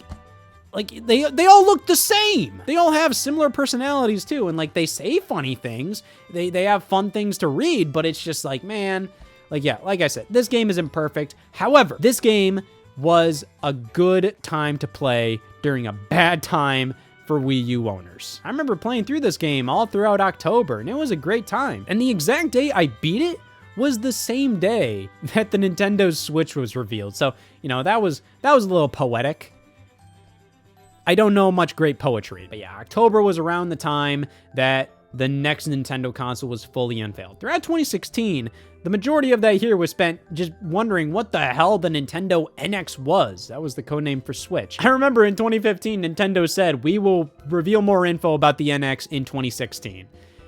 they all look the same. They all have similar personalities too, and like they say funny things. They have fun things to read, but it's just like, man, like, yeah, like I said, this game isn't perfect. However, this game was a good time to play during a bad time for Wii U owners. I remember playing through this game all throughout October, and it was a great time. And the exact day I beat it was the same day that the Nintendo Switch was revealed. So, that was a little poetic. I don't know much great poetry, but yeah, October was around the time that the next Nintendo console was fully unveiled. Throughout 2016, the majority of that year was spent just wondering what the hell the Nintendo NX was. That was the codename for Switch. I remember in 2015, Nintendo said, we will reveal more info about the NX in 2016.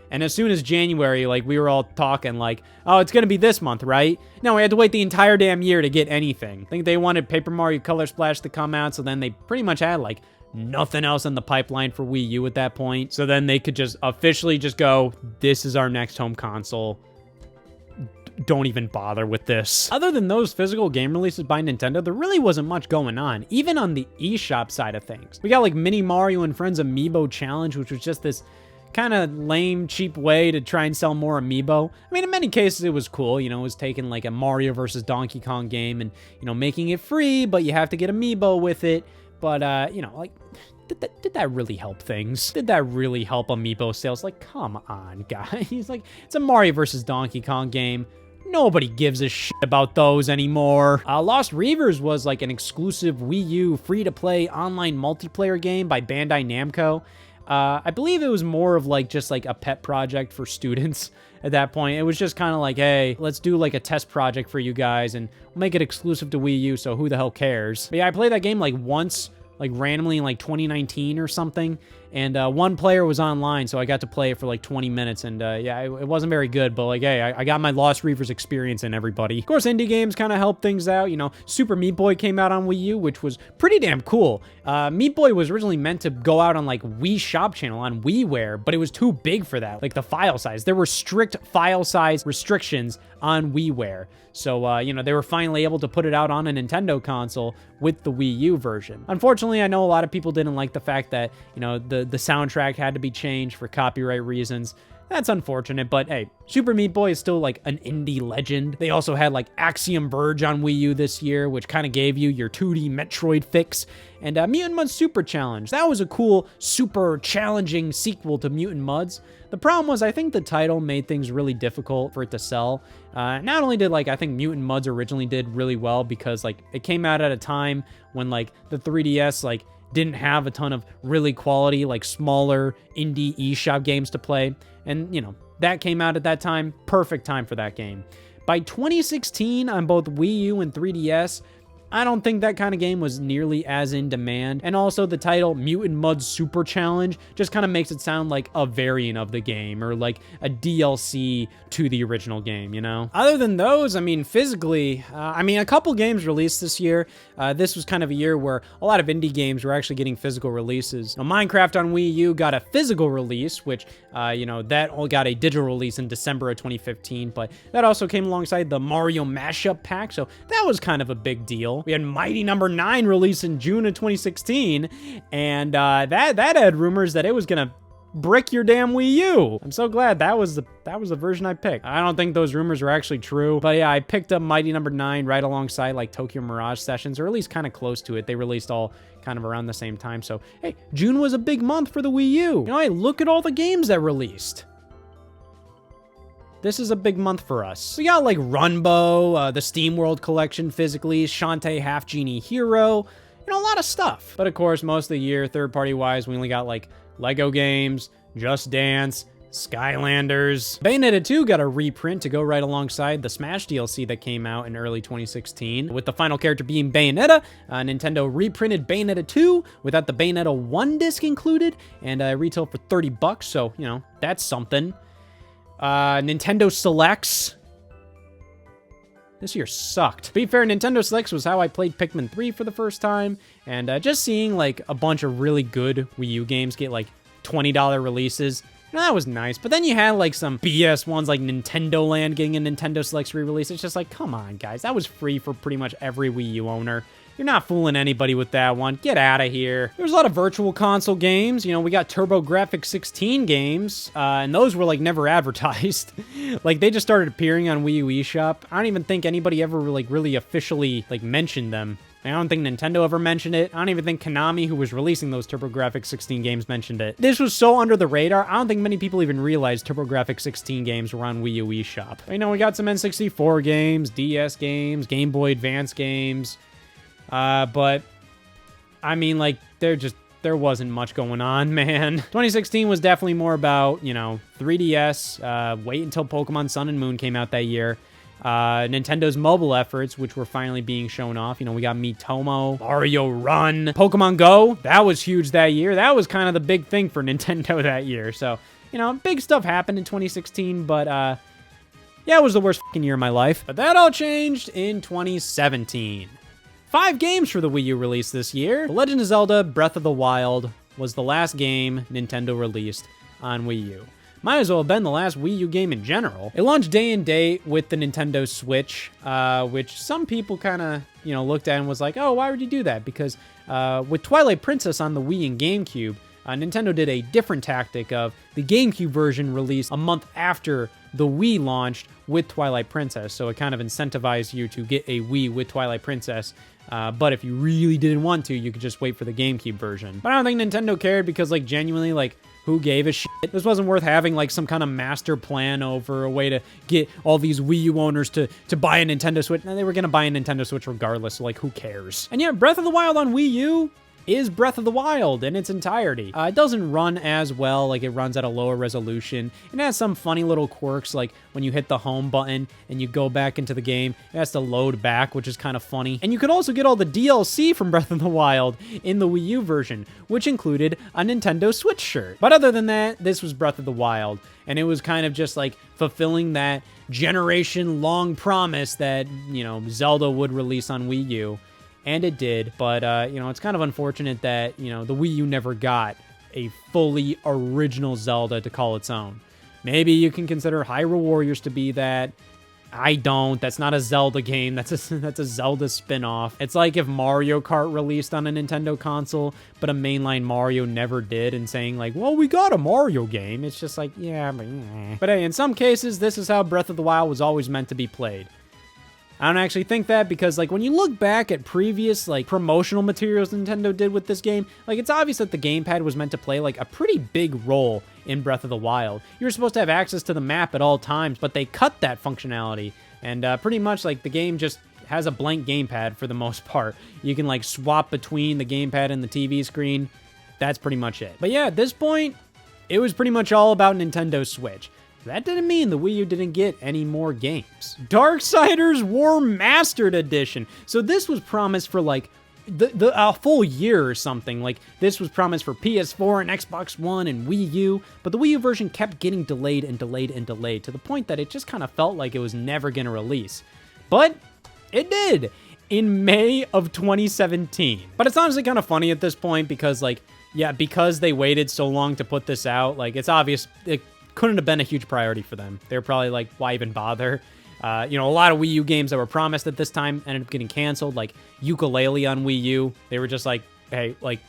And as soon as January, like, we were all talking like, oh, it's gonna be this month, right? No, we had to wait the entire damn year to get anything. I think they wanted Paper Mario Color Splash to come out, so then they pretty much had, like, nothing else in the pipeline for Wii U at that point. So then they could just officially just go, this is our next home console. Don't even bother with this. Other than those physical game releases by Nintendo, there really wasn't much going on, even on the eShop side of things. We got like Mini Mario and Friends Amiibo Challenge, which was just this kind of lame, cheap way to try and sell more Amiibo. I mean, in many cases, it was cool. It was taking like a Mario versus Donkey Kong game and, making it free, but you have to get Amiibo with it. But, like, did that really help things? Did that really help Amiibo sales? Like, come on, guys. Like, it's a Mario versus Donkey Kong game. Nobody gives a shit about those anymore. Lost Reavers was, like, an exclusive Wii U free-to-play online multiplayer game by Bandai Namco. I believe it was more of, like, just, like, a pet project for students at that point. It was just kind of like, hey, let's do, like, a test project for you guys, and we'll make it exclusive to Wii U, so who the hell cares? But yeah, I played that game, like, once, like, randomly in, like, 2019 or something, and one player was online, so I got to play it for, like, 20 minutes, and, yeah, it wasn't very good, but, like, hey, I got my Lost Reavers experience in, everybody. Of course, indie games kind of help things out, Super Meat Boy came out on Wii U, which was pretty damn cool. Meat Boy was originally meant to go out on, like, Wii Shop Channel on WiiWare, but it was too big for that, like, the file size. There were strict file size restrictions on WiiWare, so, they were finally able to put it out on a Nintendo console with the Wii U version. Unfortunately, I know a lot of people didn't like the fact that, the soundtrack had to be changed for copyright reasons. That's unfortunate, but hey, Super Meat Boy is still like an indie legend. They also had like Axiom Verge on Wii U this year, which kind of gave you your 2D Metroid fix, and Mutant Mudds Super Challenge. That was a cool, super challenging sequel to Mutant Mudds. The problem was, I think the title made things really difficult for it to sell. Not only did, like, I think Mutant Mudds originally did really well because, like, it came out at a time when, like, the 3DS, like, didn't have a ton of really quality, like, smaller indie eShop games to play. And, that came out at that time. Perfect time for that game. By 2016, on both Wii U and 3DS, I don't think that kind of game was nearly as in demand. And also the title Mutant Mud Super Challenge just kind of makes it sound like a variant of the game or like a DLC to the original game, you know? Other than those, I mean, physically, a couple games released this year. This was kind of a year where a lot of indie games were actually getting physical releases. Now, Minecraft on Wii U got a physical release, which, that all got a digital release in December of 2015, but that also came alongside the Mario Mashup Pack, so that was kind of a big deal. We had Mighty Number 9 released in June of 2016, and that had rumors that it was gonna brick your damn Wii U. I'm so glad that was the version I picked. I don't think those rumors were actually true, but yeah, I picked up Mighty Number 9 right alongside like Tokyo Mirage Sessions, or at least kind of close to it. They released all kind of around the same time, so hey, June was a big month for the Wii U. You know, hey, look at all the games that released. This is a big month for us. We got like Runbow, the Steam World Collection physically, Shantae Half Genie Hero, a lot of stuff. But of course, most of the year, third-party wise, we only got like Lego games, Just Dance, Skylanders. Bayonetta 2 got a reprint to go right alongside the Smash DLC that came out in early 2016. With the final character being Bayonetta, Nintendo reprinted Bayonetta 2 without the Bayonetta 1 disc included, and retailed for $30, so, that's something. Nintendo Selects. This year sucked. To be fair, Nintendo Selects was how I played Pikmin 3 for the first time, and just seeing like a bunch of really good Wii U games get like $20 releases, that was nice. But then you had like some BS ones like Nintendo Land getting a Nintendo Selects re-release. It's just like, come on, guys. That was free for pretty much every Wii U owner. You're not fooling anybody with that one. Get out of here. There's a lot of virtual console games. We got TurboGrafx 16 games, and those were like never advertised. Like they just started appearing on Wii U eShop. I don't even think anybody ever like really officially like mentioned them. I don't think Nintendo ever mentioned it. I don't even think Konami, who was releasing those TurboGrafx 16 games, mentioned it. This was so under the radar, I don't think many people even realized TurboGrafx 16 games were on Wii U eShop. We got some N64 games, DS games, Game Boy Advance games. But I mean, like, there wasn't much going on, man. 2016 was definitely more about, 3DS, wait until Pokemon Sun and Moon came out that year. Nintendo's mobile efforts, which were finally being shown off. We got Miitomo, Mario Run, Pokemon Go. That was huge that year. That was kind of the big thing for Nintendo that year. So, big stuff happened in 2016, but, yeah, it was the worst fucking year of my life. But that all changed in 2017. 5 games for the Wii U released this year. The Legend of Zelda Breath of the Wild was the last game Nintendo released on Wii U. Might as well have been the last Wii U game in general. It launched day and date with the Nintendo Switch, which some people kind of, looked at and was like, oh, why would you do that? Because with Twilight Princess on the Wii and GameCube, Nintendo did a different tactic of the GameCube version released a month after the Wii launched with Twilight Princess, so it kind of incentivized you to get a Wii with Twilight Princess, but if you really didn't want to, you could just wait for the GameCube version. But I don't think Nintendo cared because, like, genuinely, like, who gave a shit? This wasn't worth having, like, some kind of master plan over a way to get all these Wii U owners to buy a Nintendo Switch. And they were gonna buy a Nintendo Switch regardless, so, like, who cares? And yeah, Breath of the Wild on Wii U is Breath of the Wild in its entirety. It doesn't run as well, like it runs at a lower resolution. It has some funny little quirks, like when you hit the home button and you go back into the game, it has to load back, which is kind of funny. And you could also get all the DLC from Breath of the Wild in the Wii U version, which included a Nintendo Switch shirt. But other than that, this was Breath of the Wild, and it was kind of just like fulfilling that generation-long promise that, Zelda would release on Wii U. And it did, but, it's kind of unfortunate that, the Wii U never got a fully original Zelda to call its own. Maybe you can consider Hyrule Warriors to be that. I don't. That's not a Zelda game. That's a Zelda spin-off. It's like if Mario Kart released on a Nintendo console, but a mainline Mario never did, and saying like, well, we got a Mario game. It's just like, yeah, but yeah. But hey, in some cases, this is how Breath of the Wild was always meant to be played. I don't actually think that because, like, when you look back at previous, like, promotional materials Nintendo did with this game, like, it's obvious that the gamepad was meant to play, like, a pretty big role in Breath of the Wild. You were supposed to have access to the map at all times, but they cut that functionality, and pretty much, like, the game just has a blank gamepad for the most part. You can, like, swap between the gamepad and the TV screen. That's pretty much it. But yeah, at this point, it was pretty much all about Nintendo Switch. that didn't mean the Wii U didn't get any more games. Darksiders War Mastered Edition. So this was promised for like a full year or something. Like this was promised for PS4 and Xbox One and Wii U, but the Wii U version kept getting delayed and delayed and delayed to the point that it just kind of felt like it was never going to release. But it did in May of 2017. But it's honestly kind of funny at this point because like, yeah, because they waited so long to put this out, like it's obvious it couldn't have been a huge priority for them. They're probably like, why even bother? You know, a lot of Wii U games that were promised at this time ended up getting canceled, like Yooka-Laylee on Wii U. They were just like, hey, like,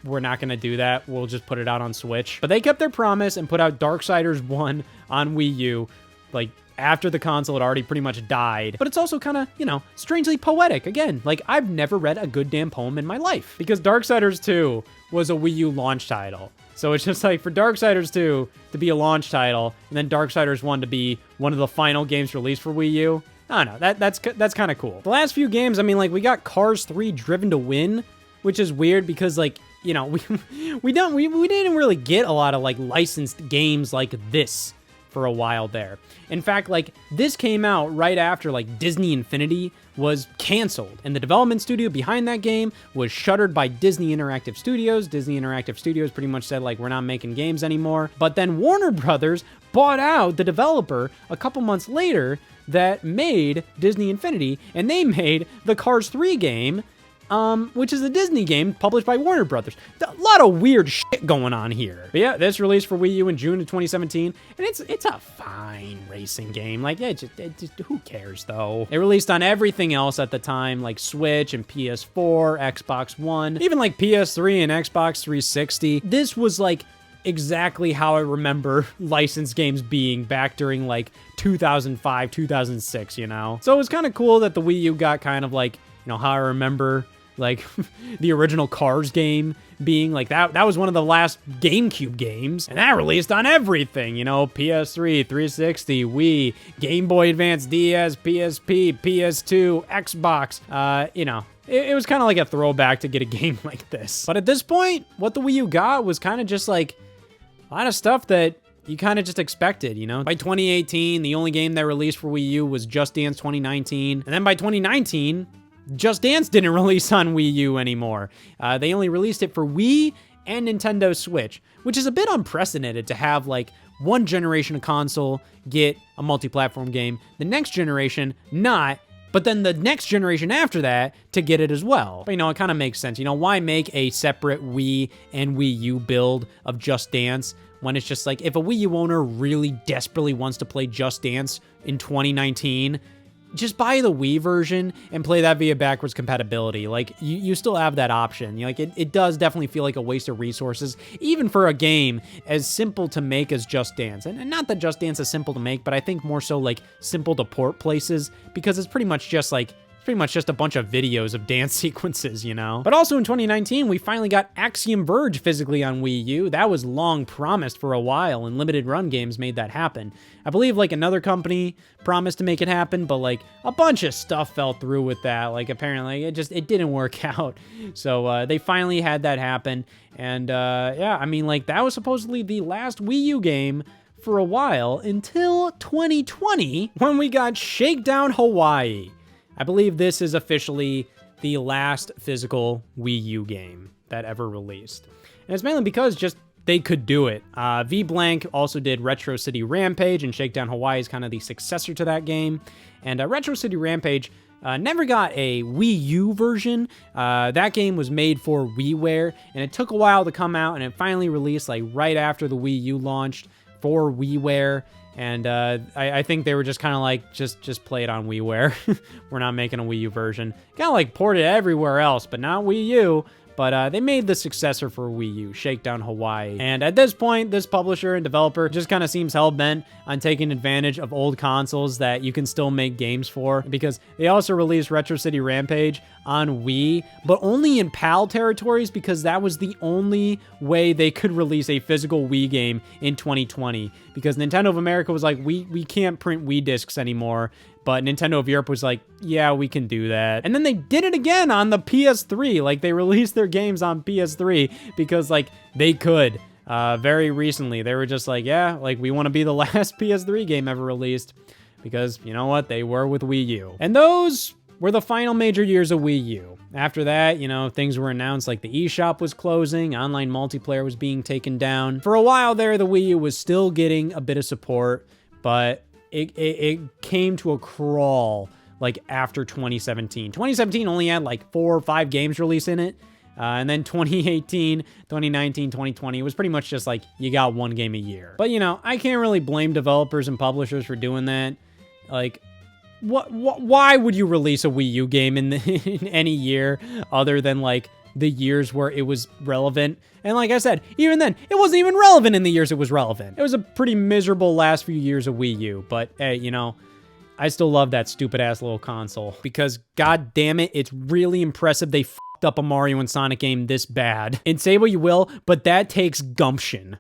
we're not going to do that. We'll just put it out on Switch. But they kept their promise and put out Darksiders 1 on Wii U, like, after the console had already pretty much died. But it's also kind of, you know, strangely poetic. Again, like, I've never read a good damn poem in my life. Because Darksiders 2 was a Wii U launch title. So it's just like for Darksiders 2 to be a launch title, and then Darksiders 1 to be one of the final games released for Wii U. I don't know, that's kind of cool. The last few games, I mean, like we got Cars 3 Driven to Win, which is weird because like, you know, we didn't really get a lot of like licensed games like this for a while there. In fact, like this came out right after like Disney Infinity was canceled, and the development studio behind that game was shuttered by Disney Interactive Studios. Disney Interactive Studios pretty much said like, we're not making games anymore. But then Warner Brothers bought out the developer a couple months later that made Disney Infinity, and they made the Cars 3 game, which is a Disney game published by Warner Brothers. A lot of weird shit going on here. But yeah, this released for Wii U in June of 2017, and it's a fine racing game. Like, it just who cares though? It released on everything else at the time, like Switch and PS4, Xbox One, even like PS3 and Xbox 360. This was like exactly how I remember licensed games being back during like 2005, 2006, you know? So it was kind of cool that the Wii U got kind of like, you know, how I remember like the original Cars game being like that was one of the last GameCube games, and that released on everything, you know, PS3, 360, Wii, Game Boy Advance, DS, PSP, PS2, Xbox. You know, it was kind of like a throwback to get a game like this. But at this point, what the Wii U got was kind of just like a lot of stuff that you kind of just expected, you know? By 2018, the only game that released for Wii U was Just Dance 2019. And then by 2019, Just Dance didn't release on Wii U anymore. They only released it for Wii and Nintendo Switch, which is a bit unprecedented to have like one generation of console get a multi-platform game, the next generation not, but then the next generation after that to get it as well. But, you know, it kind of makes sense. You know, why make a separate Wii and Wii U build of Just Dance when it's just like, if a Wii U owner really desperately wants to play Just Dance in 2019, just buy the Wii version and play that via backwards compatibility. Like, you still have that option. Like, it does definitely feel like a waste of resources, even for a game as simple to make as Just Dance. And not that Just Dance is simple to make, but I think more so, like, simple to port places, because it's pretty much just, like, a bunch of videos of dance sequences, you know? But also in 2019, we finally got Axiom Verge physically on Wii U. That was long promised for a while, and limited run games made that happen. I believe like another company promised to make it happen, but like a bunch of stuff fell through with that. Like apparently it didn't work out. So they finally had that happen. And yeah, I mean like that was supposedly the last Wii U game for a while until 2020 when we got Shakedown Hawaii. I believe this is officially the last physical Wii U game that ever released. And it's mainly because just they could do it. V-Blank also did Retro City Rampage, and Shakedown Hawaii is kind of the successor to that game. And Retro City Rampage never got a Wii U version. That game was made for WiiWare, and it took a while to come out, and it finally released like right after the Wii U launched for WiiWare. And I think they were just kind of like, just play it on WiiWare. We're not making a Wii U version. Kind of like ported it everywhere else, but not Wii U. But they made the successor for Wii U, Shakedown Hawaii. And at this point, this publisher and developer just kind of seems hell-bent on taking advantage of old consoles that you can still make games for, because they also released Retro City Rampage on Wii, but only in PAL territories, because that was the only way they could release a physical Wii game in 2020, because Nintendo of America was like, we can't print Wii discs anymore. But Nintendo of Europe was like, yeah, we can do that. And then they did it again on the PS3. Like, they released their games on PS3 because, like, they could. very recently. They were just like, yeah, like we want to be the last PS3 game ever released because, you know what, they were with Wii U. And those were the final major years of Wii U. After that, you know, things were announced like the eShop was closing, online multiplayer was being taken down. For a while there, the Wii U was still getting a bit of support, but it came to a crawl like after 2017. 2017 only had like 4 or 5 games released in it. And then 2018, 2019, 2020, it was pretty much just like you got 1 game a year. But, you know, I can't really blame developers and publishers for doing that. Like, why would you release a Wii U game in any year other than like the years where it was relevant? And like I said, even then, it wasn't even relevant in the years it was relevant. It was a pretty miserable last few years of Wii U, but hey, you know, I still love that stupid ass little console because god damn it, it's really impressive they f***ed up a Mario and Sonic game this bad. And say what you will, but that takes gumption.